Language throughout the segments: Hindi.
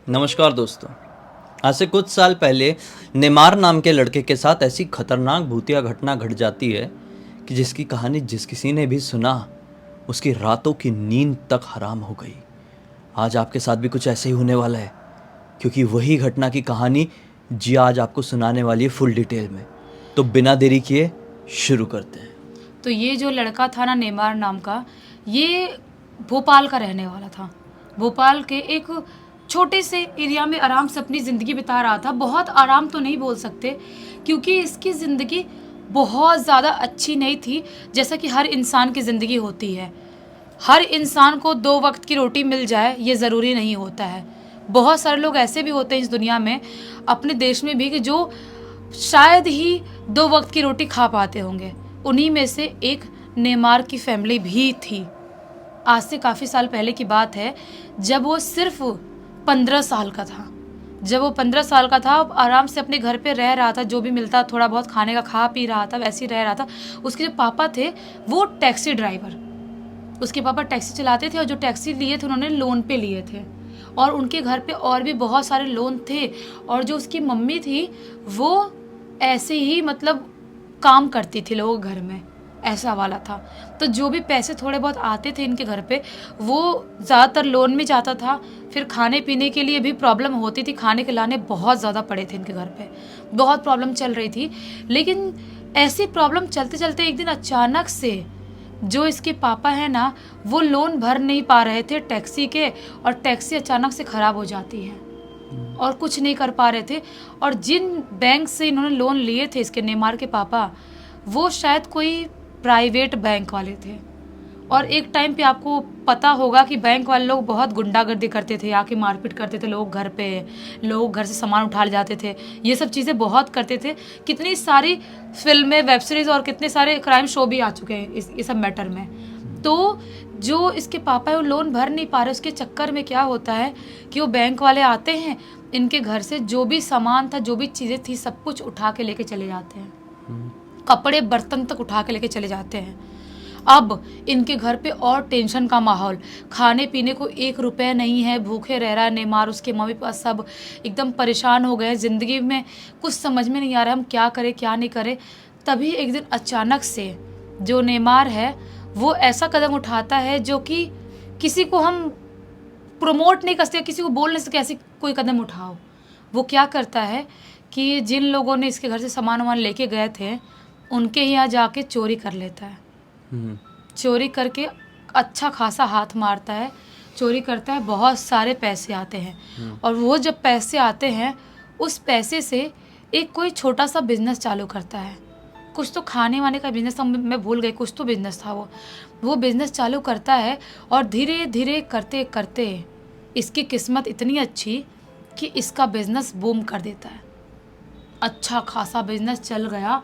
नमस्कार दोस्तों। आज से कुछ साल पहले नेमार नाम के लड़के के साथ ऐसी खतरनाक भूतिया घटना घट जाती है कि जिसकी कहानी जिस किसी ने भी सुना उसकी रातों की नींद तक हराम हो गई। आज आपके साथ भी कुछ ऐसे ही होने वाला है, क्योंकि वही घटना की कहानी जी आज आपको सुनाने वाली है फुल डिटेल में। तो बिना देरी किए शुरू करते हैं। तो ये जो लड़का था ना, नेमार नाम का, ये भोपाल का रहने वाला था। भोपाल के एक छोटे से एरिया में आराम से अपनी ज़िंदगी बिता रहा था। बहुत आराम तो नहीं बोल सकते, क्योंकि इसकी ज़िंदगी बहुत ज़्यादा अच्छी नहीं थी, जैसा कि हर इंसान की ज़िंदगी होती है। हर इंसान को 2 वक्त की रोटी मिल जाए ये ज़रूरी नहीं होता है। बहुत सारे लोग ऐसे भी होते हैं इस दुनिया में, अपने देश में भी, कि जो शायद ही 2 वक्त की रोटी खा पाते होंगे। उन्हीं में से एक नेमार की फैमिली भी थी। आज से काफ़ी साल पहले की बात है, जब वो सिर्फ 15 साल का था। जब वो 15 साल का था, आराम से अपने घर पे रह रहा था, जो भी मिलता थोड़ा बहुत खाने का खा पी रहा था, वैसे ही रह रहा था। उसके जो पापा थे वो टैक्सी ड्राइवर, उसके पापा टैक्सी चलाते थे, और जो टैक्सी लिए थे उन्होंने लोन पे लिए थे, और उनके घर पे और भी बहुत सारे लोन थे। और जो उसकी मम्मी थी वो ऐसे ही मतलब काम करती थी लोगों के घर में, ऐसा वाला था। तो जो भी पैसे थोड़े बहुत आते थे इनके घर पे, वो ज़्यादातर लोन में जाता था। फिर खाने पीने के लिए भी प्रॉब्लम होती थी, खाने के लाने बहुत ज़्यादा पड़े थे इनके घर पे, बहुत प्रॉब्लम चल रही थी। लेकिन ऐसी प्रॉब्लम चलते चलते एक दिन अचानक से जो इसके पापा हैं ना, वो लोन भर नहीं पा रहे थे टैक्सी के, और टैक्सी अचानक से ख़राब हो जाती है और कुछ नहीं कर पा रहे थे। और जिन बैंक से इन्होंने लोन लिए थे इसके नेमार के पापा, वो शायद कोई प्राइवेट बैंक वाले थे। और एक टाइम पे आपको पता होगा कि बैंक वाले लोग बहुत गुंडागर्दी करते थे, आके मारपीट करते थे लोग घर पे, लोग घर से सामान उठा ले जाते थे, ये सब चीज़ें बहुत करते थे। कितनी सारी फिल्में, वेब सीरीज़ और कितने सारे क्राइम शो भी आ चुके हैं इस सब मैटर में। तो जो इसके पापा है वो लोन भर नहीं पा रहे, उसके चक्कर में क्या होता है कि वो बैंक वाले आते हैं, इनके घर से जो भी सामान था, जो भी चीज़ें थी, सब कुछ उठा के लेके चले जाते हैं। कपड़े बर्तन तक उठा के लेके चले जाते हैं। अब इनके घर पे और टेंशन का माहौल, खाने पीने को 1 रुपये नहीं है, भूखे रह रहा है नेमार, उसके मम्मी पापा सब एकदम परेशान हो गए। ज़िंदगी में कुछ समझ में नहीं आ रहा हम क्या करें क्या नहीं करें। तभी एक दिन अचानक से जो नेमार है वो ऐसा कदम उठाता है जो कि किसी को हम प्रमोट नहीं कर सकते, किसी को बोल नहीं सकते ऐसे कोई कदम उठाओ। वो क्या करता है कि जिन लोगों ने इसके घर से सामान वामान लेके गए थे, उनके यहाँ जाके चोरी कर लेता है। चोरी करके अच्छा खासा हाथ मारता है, चोरी करता है, बहुत सारे पैसे आते हैं। और वो जब पैसे आते हैं, उस पैसे से एक कोई छोटा सा बिजनेस चालू करता है। कुछ तो खाने वाने का बिजनेस था, मैं भूल गई, कुछ तो बिजनेस था वो बिजनेस चालू करता है। और धीरे धीरे करते करते इसकी किस्मत इतनी अच्छी कि इसका बिजनेस बूम कर देता है। अच्छा खासा बिजनेस चल गया,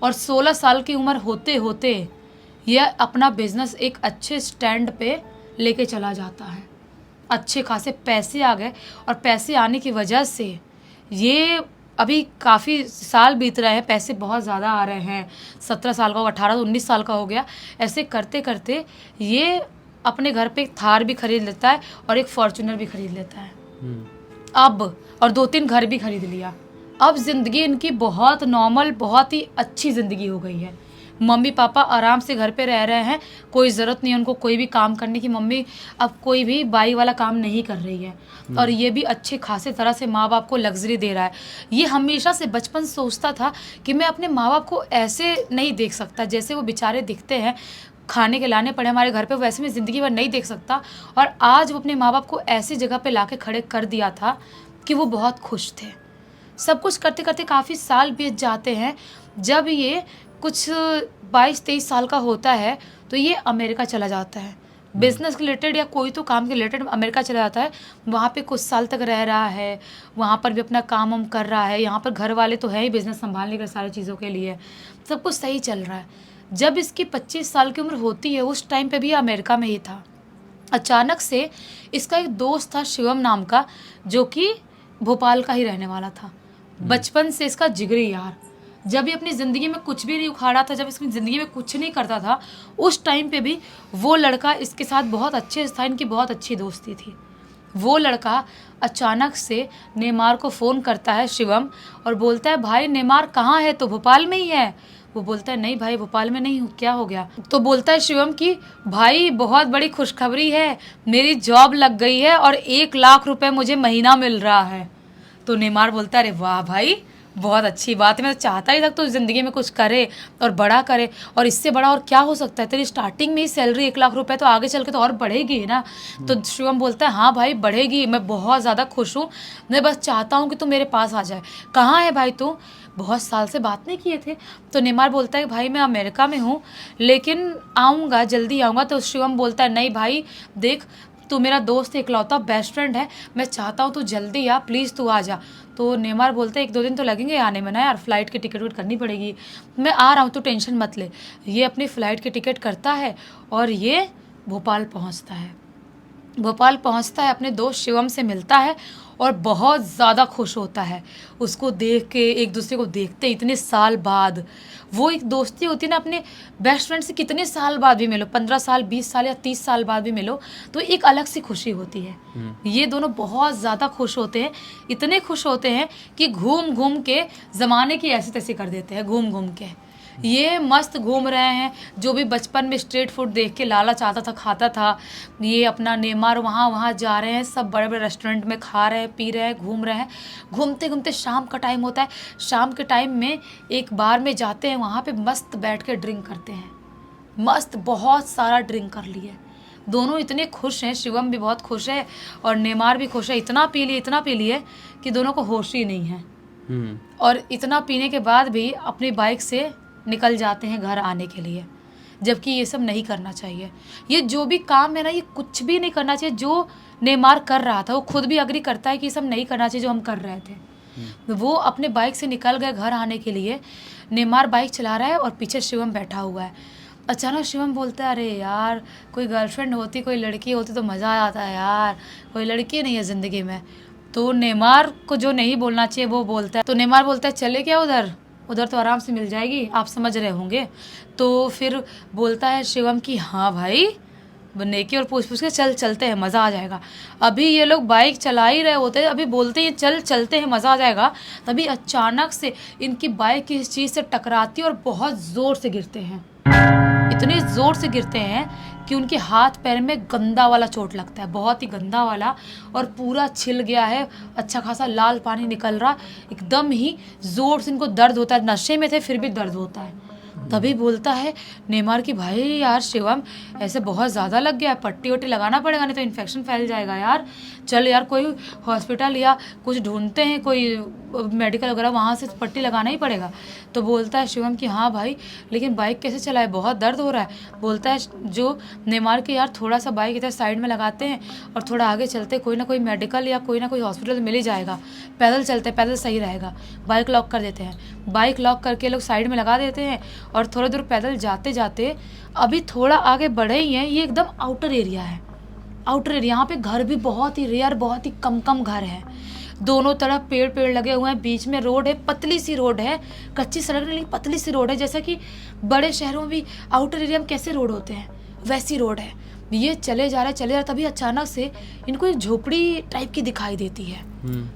और 16 साल की उम्र होते होते यह अपना बिजनेस एक अच्छे स्टैंड पे लेके चला जाता है। अच्छे खासे पैसे आ गए, और पैसे आने की वजह से ये अभी काफ़ी साल बीत रहे हैं, पैसे बहुत ज़्यादा आ रहे हैं। 17 साल का हो, 18 19 साल का हो गया। ऐसे करते करते ये अपने घर पे एक थार भी खरीद लेता है और एक फॉर्च्यूनर भी खरीद लेता है। अब और 2-3 घर भी खरीद लिया। अब ज़िंदगी इनकी बहुत नॉर्मल, बहुत ही अच्छी ज़िंदगी हो गई है। मम्मी पापा आराम से घर पे रह रहे हैं, कोई ज़रूरत नहीं है उनको कोई भी काम करने की। मम्मी अब कोई भी बाई वाला काम नहीं कर रही है, और ये भी अच्छे खासे तरह से माँ बाप को लग्जरी दे रहा है। ये हमेशा से बचपन सोचता था कि मैं अपने माँ बाप को ऐसे नहीं देख सकता जैसे वो बेचारे दिखते हैं, खाने के लाने पड़े हमारे घर पे, वैसे मैं ज़िंदगी भर नहीं देख सकता। और आज वो अपने माँ बाप को ऐसी जगह पे लाके खड़े कर दिया था कि वो बहुत खुश थे। सब कुछ करते करते काफ़ी साल बीत जाते हैं। जब ये कुछ 22-23 साल का होता है तो ये अमेरिका चला जाता है, बिज़नेस के रिलेटेड या कोई तो काम के रिलेटेड अमेरिका चला जाता है। वहाँ पे कुछ साल तक रह रहा है, वहाँ पर भी अपना काम हम कर रहा है। यहाँ पर घर वाले तो है ही बिज़नेस संभालने के सारी चीज़ों के लिए, सब कुछ सही चल रहा है। जब इसकी 25 साल की उम्र होती है, उस टाइम पे भी अमेरिका में ही था। अचानक से इसका एक दोस्त था शिवम नाम का, जो कि भोपाल का ही रहने वाला था, बचपन से इसका जिगरी यार। जब ये अपनी ज़िंदगी में कुछ भी नहीं उखाड़ा था, जब इसकी ज़िंदगी में कुछ नहीं करता था, उस टाइम पे भी वो लड़का इसके साथ बहुत अच्छे से था, इनकी बहुत अच्छी दोस्ती थी। वो लड़का अचानक से नेमार को फ़ोन करता है शिवम, और बोलता है भाई नेमार कहाँ है, तो भोपाल में ही है। वो बोलता है नहीं भाई भोपाल में नहीं हूँ, क्या हो गया। तो बोलता है शिवम कि भाई बहुत बड़ी खुशखबरी है, मेरी जॉब लग गई है और 1 लाख रुपए मुझे महीना मिल रहा है। तो नेमार बोलता है अरे वाह भाई बहुत अच्छी बात है, मैं तो चाहता ही था तो ज़िंदगी में कुछ करे और बड़ा करे, और इससे बड़ा और क्या हो सकता है, तेरी स्टार्टिंग में ही सैलरी 1 लाख रुपए, तो आगे चल के तो और बढ़ेगी ना। तो शिवम बोलता है हाँ भाई बढ़ेगी, मैं बहुत ज़्यादा खुश हूँ, मैं बस चाहता हूँ कि तू मेरे पास आ जाए। कहाँ है भाई तू, बहुत साल से बात नहीं किए थे। तो नेमार बोलता है भाई मैं अमेरिका में हूँ लेकिन आऊँगा, जल्दी आऊँगा। तो शिवम बोलता है नहीं भाई देख, तू मेरा दोस्त इकलौता बेस्ट फ्रेंड है, मैं चाहता हूँ तू जल्दी आ, प्लीज़ तू आ जा। तो नेमार बोलते हैं 1-2 दिन तो लगेंगे आने में ना यार, फ़्लाइट की टिकट करनी पड़ेगी, मैं आ रहा हूँ तू टेंशन मत ले। ये अपनी फ़्लाइट की टिकट करता है और ये भोपाल पहुँचता है। भोपाल पहुंचता है, अपने दोस्त शिवम से मिलता है और बहुत ज़्यादा खुश होता है उसको देख के, एक दूसरे को देखते इतने साल बाद। वो एक दोस्ती होती है ना अपने बेस्ट फ्रेंड से, कितने साल बाद भी मिलो, 15 साल 20 साल या 30 साल बाद भी मिलो तो एक अलग सी खुशी होती है। ये दोनों बहुत ज़्यादा खुश होते हैं, इतने खुश होते हैं कि घूम घूम के ज़माने की ऐसी तैसी कर देते हैं, घूम घूम के ये मस्त घूम रहे हैं। जो भी बचपन में स्ट्रीट फूड देख के लालच आता था खाता था, ये अपना नेमार वहाँ वहाँ जा रहे हैं, सब बड़े बड़े रेस्टोरेंट में खा रहे हैं, पी रहे हैं, घूम रहे हैं। घूमते घूमते शाम का टाइम होता है, शाम के टाइम में एक बार में जाते हैं, वहाँ पे मस्त बैठ के ड्रिंक करते हैं, मस्त बहुत सारा ड्रिंक कर लिए। दोनों इतने खुश हैं, शिवम भी बहुत खुश है और नेमार भी खुश है, इतना पी लिए कि दोनों को होश ही नहीं है। और इतना पीने के बाद भी अपनी बाइक से निकल जाते हैं घर आने के लिए, जबकि ये सब नहीं करना चाहिए। ये जो भी काम है ना, ये कुछ भी नहीं करना चाहिए। जो नेमार कर रहा था वो खुद भी अग्री करता है कि ये सब नहीं करना चाहिए जो हम कर रहे थे। वो अपने बाइक से निकल गए घर आने के लिए। नेमार बाइक चला रहा है और पीछे शिवम बैठा हुआ है। अचानक शिवम बोलता है अरे यार कोई गर्लफ्रेंड होती, कोई लड़की होती तो मज़ा आ जाता है यार, कोई लड़की नहीं है ज़िंदगी में। तो नेमार को जो नहीं बोलना चाहिए वो बोलता है। तो नेमार बोलता है चले क्या उधर, उधर तो आराम से मिल जाएगी, आप समझ रहे होंगे। तो फिर बोलता है शिवम कि हाँ भाई, नेकी और पूछ के चलते हैं, मज़ा आ जाएगा। अभी ये लोग बाइक चला ही रहे होते हैं, अभी बोलते हैं चलते हैं मज़ा आ जाएगा, तभी अचानक से इनकी बाइक किसी चीज़ से टकराती है और बहुत ज़ोर से गिरते हैं। इतने ज़ोर से गिरते हैं कि उनके हाथ पैर में गंदा वाला चोट लगता है, बहुत ही गंदा वाला, और पूरा छिल गया है, अच्छा खासा लाल पानी निकल रहा, एकदम ही ज़ोर से इनको दर्द होता है। नशे में थे फिर भी दर्द होता है। तभी बोलता है नेमार कि भाई यार शिवम ऐसे बहुत ज़्यादा लग गया है, पट्टी वट्टी लगाना पड़ेगा, नहीं तो इन्फेक्शन फैल जाएगा यार, चल यार कोई हॉस्पिटल या कुछ ढूंढते हैं, कोई मेडिकल वगैरह, वहाँ से पट्टी लगाना ही पड़ेगा। तो बोलता है शिवम कि हाँ भाई लेकिन बाइक कैसे चलाए, बहुत दर्द हो रहा है। बोलता है जो नेमार के यार थोड़ा सा बाइक इधर साइड में लगाते हैं और थोड़ा आगे चलते, कोई ना कोई मेडिकल या कोई ना कोई हॉस्पिटल मिल ही जाएगा, पैदल चलते, पैदल सही रहेगा। बाइक लॉक कर देते हैं, बाइक लॉक करके लोग साइड में लगा देते हैं और थोड़ी दूर पैदल जाते जाते, अभी थोड़ा आगे बढ़े ही हैं, ये एकदम आउटर एरिया है, आउटर एरिया। यहाँ पे घर भी बहुत ही रेयर, बहुत ही कम घर है, दोनों तरफ पेड़ लगे हुए हैं, बीच में रोड है, पतली सी रोड है, कच्ची सड़क नहीं, पतली सी रोड है, जैसा कि बड़े शहरों में भी आउटर एरिया में कैसे रोड होते हैं वैसी रोड है। ये चले जा रहे, तभी अचानक से इनको एक झोपड़ी टाइप की दिखाई देती है।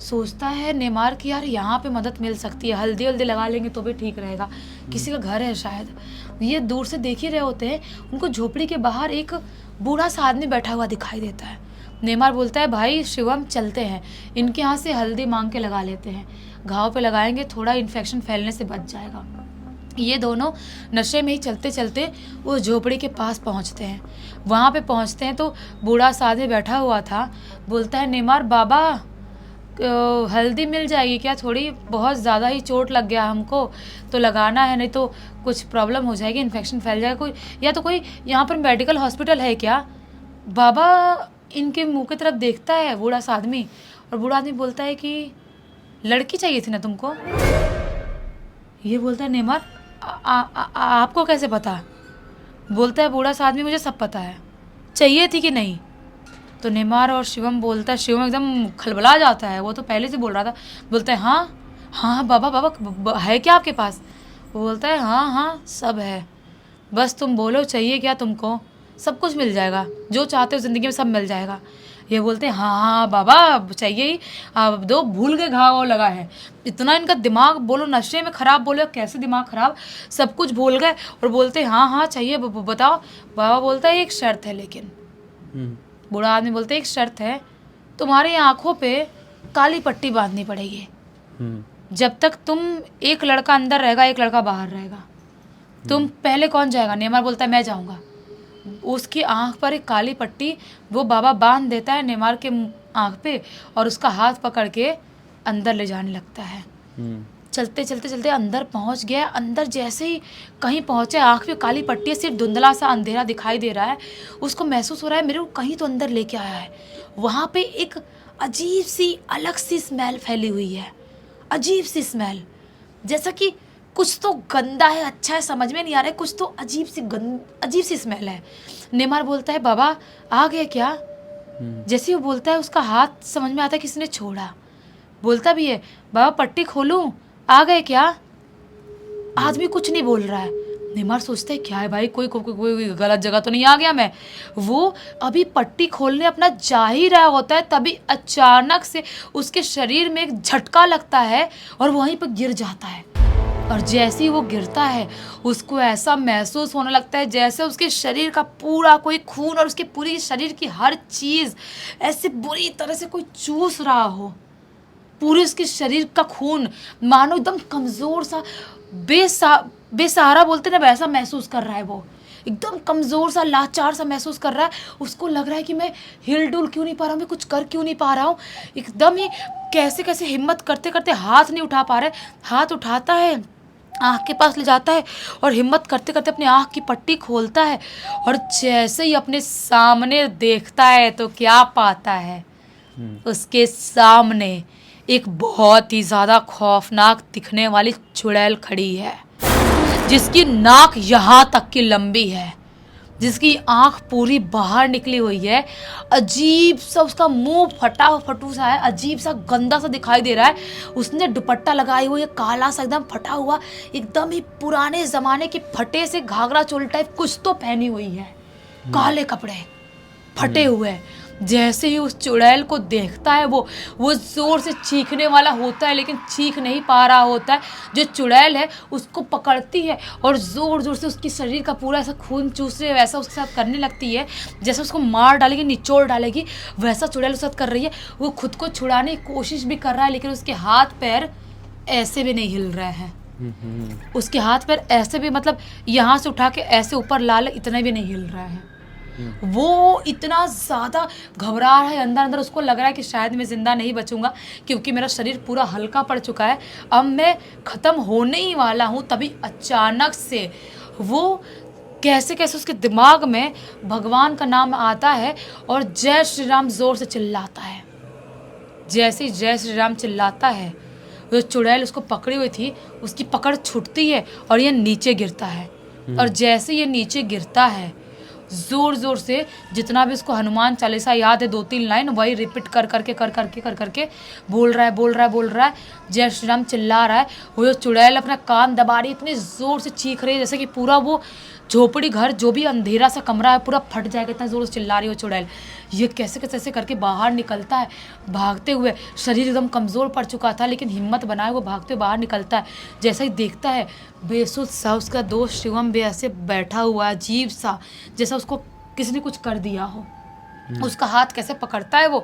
सोचता है नेमार कि यार यहाँ पे मदद मिल सकती है, हल्दी वल्दी लगा लेंगे तो भी ठीक रहेगा, किसी का घर है शायद। ये दूर से देख ही रहे होते हैं, उनको झोपड़ी के बाहर एक बूढ़ा सा आदमी बैठा हुआ दिखाई देता है। नेमार बोलता है भाई शिवम चलते हैं, इनके यहाँ से हल्दी मांग के लगा लेते हैं, घाव पे लगाएंगे, थोड़ा इन्फेक्शन फैलने से बच जाएगा। ये दोनों नशे में ही चलते चलते वो झोपड़ी के पास पहुंचते हैं। वहाँ पे पहुंचते हैं तो बूढ़ा सा आदमी बैठा हुआ था। बोलता है नेमार बाबा हल्दी मिल जाएगी क्या, थोड़ी बहुत ज़्यादा ही चोट लग गया हमको, तो लगाना है, नहीं तो कुछ प्रॉब्लम हो जाएगी, इन्फेक्शन फैल जाएगा, कोई या तो कोई यहाँ पर मेडिकल हॉस्पिटल है क्या। बाबा इनके मुंह की तरफ देखता है बूढ़ा सा आदमी, और बूढ़ा आदमी बोलता है कि लड़की चाहिए थी ना तुमको। ये बोलता है नेमार आपको कैसे पता। बोलता है बूढ़ा सा आदमी मुझे सब पता है, चाहिए थी कि नहीं। तो नेमार और शिवम बोलता है, शिवम एकदम खलबला जाता है, वो तो पहले से बोल रहा था। बोलता है हाँ बाबा है क्या आपके पास। वो बोलता है हाँ सब है, बस तुम बोलो चाहिए क्या तुमको। सब कुछ मिल जाएगा, जो चाहते हो ज़िंदगी में सब मिल जाएगा। ये बोलते हैं हाँ हाँ बाबा चाहिए ही, अब दो, भूल के घाव लगा है। इतना इनका दिमाग, बोलो नशे में ख़राब, बोलो कैसे दिमाग ख़राब, सब कुछ भूल गए और बोलते हैं हाँ हाँ चाहिए, बताओ। बाबा बोलता है एक शर्त है, लेकिन बूढ़ा आदमी बोलते है एक शर्त है, तुम्हारी आँखों पे काली पट्टी बांधनी पड़ेगी। जब तक तुम, एक लड़का अंदर रहेगा एक लड़का बाहर रहेगा, तुम पहले कौन जाएगा? नेमार बोलता है मैं जाऊँगा। उसकी आंख पर एक काली पट्टी वो बाबा बांध देता है नेमार के आंख पे और उसका हाथ पकड़ के अंदर ले जाने लगता है। चलते चलते चलते अंदर पहुंच गया। अंदर जैसे ही कहीं पहुंचे, आंख पे काली पट्टी, सिर्फ धुंधला सा अंधेरा दिखाई दे रहा है। उसको महसूस हो रहा है मेरे को कहीं तो अंदर लेके आया है। वहाँ पे एक अजीब सी अलग सी स्मेल फैली हुई है, अजीब सी स्मेल, जैसा कि कुछ तो गंदा है, अच्छा है, समझ में नहीं आ रहा है, कुछ तो अजीब सी स्मेल है। नेमार बोलता है बाबा आ गए क्या? जैसे वो बोलता है उसका हाथ समझ में आता है किसी ने छोड़ा। बोलता भी है बाबा पट्टी खोलूं, आ गए क्या? आदमी कुछ नहीं बोल रहा है। नेमार सोचता है क्या है भाई, कोई गलत जगह तो नहीं आ गया मैं। वो अभी पट्टी खोलने अपना जा ही रहा होता है, तभी अचानक से उसके शरीर में एक झटका लगता है और वहीं पर गिर जाता है। और जैसे ही वो गिरता है उसको ऐसा महसूस होने लगता है जैसे उसके शरीर का पूरा कोई खून और उसके पूरी शरीर की हर चीज़ ऐसे बुरी तरह से कोई चूस रहा हो। पूरे उसके शरीर का खून मानो एकदम कमज़ोर सा, बेसहारा बोलते ना, वैसा महसूस कर रहा है। वो एकदम कमज़ोर सा, लाचार सा महसूस कर रहा है। उसको लग रहा है कि मैं हिल डुल क्यों नहीं पा रहा हूँ, मैं कुछ कर क्यों नहीं पा रहा हूँ। एकदम ही कैसे कैसे हिम्मत करते करते हाथ नहीं उठा पा रहे। हाथ उठाता है, आँख के पास ले जाता है और हिम्मत करते करते अपनी आँख की पट्टी खोलता है। और जैसे ही अपने सामने देखता है तो क्या पाता है? उसके सामने एक बहुत ही ज़्यादा खौफनाक दिखने वाली चुड़ैल खड़ी है, जिसकी नाक यहाँ तक की लंबी है, जिसकी आंख पूरी बाहर निकली हुई है। अजीब सा उसका मुंह फटू सा है, अजीब सा गंदा सा दिखाई दे रहा है। उसने दुपट्टा लगाई हुई है, काला सा एकदम फटा हुआ, एकदम ही पुराने ज़माने के फटे से घाघरा चोली टाइप कुछ तो पहनी हुई है, काले कपड़े फटे हुए। जैसे ही उस चुड़ैल को देखता है वो ज़ोर से चीखने वाला होता है, लेकिन चीख नहीं पा रहा होता है। जो चुड़ैल है उसको पकड़ती है और ज़ोर ज़ोर से उसकी शरीर का पूरा ऐसा खून चूसे वैसा उसके साथ करने लगती है, जैसे उसको मार डालेगी, निचोड़ डालेगी, वैसा चुड़ैल उसके साथ कर रही है। वो खुद को छुड़ाने की कोशिश भी कर रहा है, लेकिन उसके हाथ पैर ऐसे भी नहीं हिल रहे हैं। उसके हाथ पैर ऐसे भी, मतलब यहाँ से उठा के ऐसे ऊपर ला ले, इतने भी नहीं हिल रहे हैं। वो इतना ज़्यादा घबरा रहा है अंदर अंदर। उसको लग रहा है कि शायद मैं ज़िंदा नहीं बचूंगा, क्योंकि मेरा शरीर पूरा हल्का पड़ चुका है, अब मैं ख़त्म होने ही वाला हूँ। तभी अचानक से वो कैसे कैसे उसके दिमाग में भगवान का नाम आता है और जय श्री राम ज़ोर से चिल्लाता है। जैसे ही जय श्री राम चिल्लाता है, वो चुड़ैल उसको पकड़ी हुई थी, उसकी पकड़ छूटती है और ये नीचे गिरता है। और जैसे ये नीचे गिरता है, जोर जोर से जितना भी उसको हनुमान चालीसा याद है, 2-3 लाइन वही रिपीट कर करके बोल रहा है। जय श्री राम चिल्ला रहा है। वो जो चुड़ैल अपना कान दबा रही है, इतने जोर से चीख रही है जैसे कि पूरा वो झोपड़ी घर जो भी अंधेरा सा कमरा है पूरा फट जाएगा, इतना जोर से चिल्ला रही है वो चुड़ैल। ये कैसे कैसे करके बाहर निकलता है भागते हुए। शरीर एकदम कमज़ोर पड़ चुका था, लेकिन हिम्मत बनाए वो भागते हुए बाहर निकलता है। जैसा ही देखता है, बेसुध सा उसका दोस्त शिवम भी ऐसे बैठा हुआ है, अजीब सा, जैसा उसको किसी ने कुछ कर दिया हो। उसका हाथ कैसे पकड़ता है वो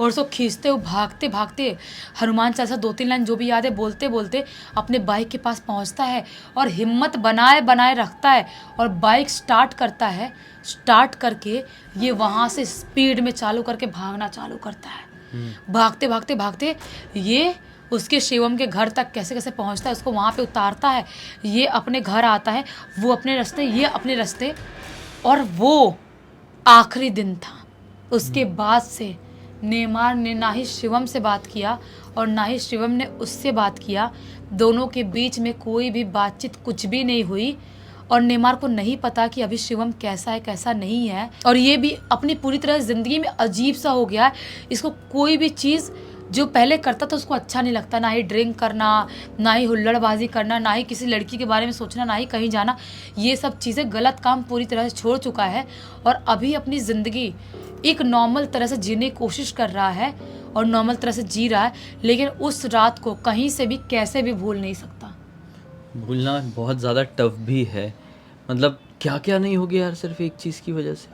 और उसको खींचते हुए भागते भागते हनुमान चालीसा 2-3 लाइन जो भी याद है बोलते बोलते अपने बाइक के पास पहुंचता है और हिम्मत बनाए रखता है और बाइक स्टार्ट करता है। स्टार्ट करके ये वहाँ से स्पीड में चालू करके भागना चालू करता है। भागते ये उसके शिवम के घर तक कैसे कैसे पहुँचता है, उसको वहाँ पे उतारता है। ये अपने घर आता है, वो अपने रास्ते, ये अपने रास्ते। और वो आखिरी दिन था। उसके बाद से नेमार ने ना ही शिवम से बात किया और ना ही शिवम ने उससे बात किया। दोनों के बीच में कोई भी बातचीत कुछ भी नहीं हुई और नेमार को नहीं पता कि अभी शिवम कैसा है कैसा नहीं है। और ये भी अपनी पूरी तरह ज़िंदगी में अजीब सा हो गया है। इसको कोई भी चीज़ जो पहले करता था उसको अच्छा नहीं लगता, ना ही ड्रिंक करना, ना ही हुल्लड़बाजी करना, ना ही किसी लड़की के बारे में सोचना, ना ही कहीं जाना, ये सब चीज़ें गलत काम पूरी तरह से छोड़ चुका है और अभी अपनी ज़िंदगी एक नॉर्मल तरह से जीने की कोशिश कर रहा है और नॉर्मल तरह से जी रहा है, लेकिन उस रात को कहीं से भी कैसे भी भूल नहीं सकता। भूलना बहुत ज़्यादा टफ भी है। मतलब क्या क्या नहीं हो गया यार सिर्फ एक चीज़ की वजह से।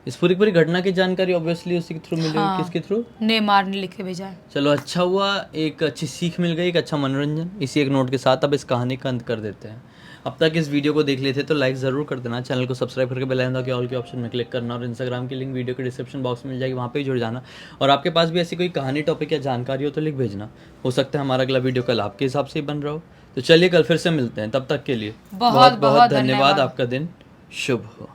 इस पूरी पूरी घटना की जानकारी ऑब्वियसली उसी के थ्रू मिली हुई। किसके थ्रू? नेमार ने लिख के भेजा है। चलो अच्छा हुआ, एक अच्छी सीख मिल गई, एक अच्छा मनोरंजन। इसी एक नोट के साथ अब इस कहानी का अंत कर देते हैं। अब तक इस वीडियो को देख लेते तो लाइक ज़रूर कर देना, चैनल को सब्सक्राइब करके बेल आइकन दबा के ऑल के ऑप्शन में क्लिक करना और इंस्टाग्राम की लिंक वीडियो के डिस्क्रिप्शन बॉक्स में मिल जाएगी, वहाँ पे ही जुड़ जाना। और आपके पास भी ऐसी कोई कहानी, टॉपिक या जानकारी हो तो लिख भेजना। हो सकता है हमारा अगला वीडियो कल आपके हिसाब से ही बन रहा हो। तो चलिए कल फिर से मिलते हैं, तब तक के लिए बहुत बहुत धन्यवाद। धन्यवाद। आपका दिन शुभ हो।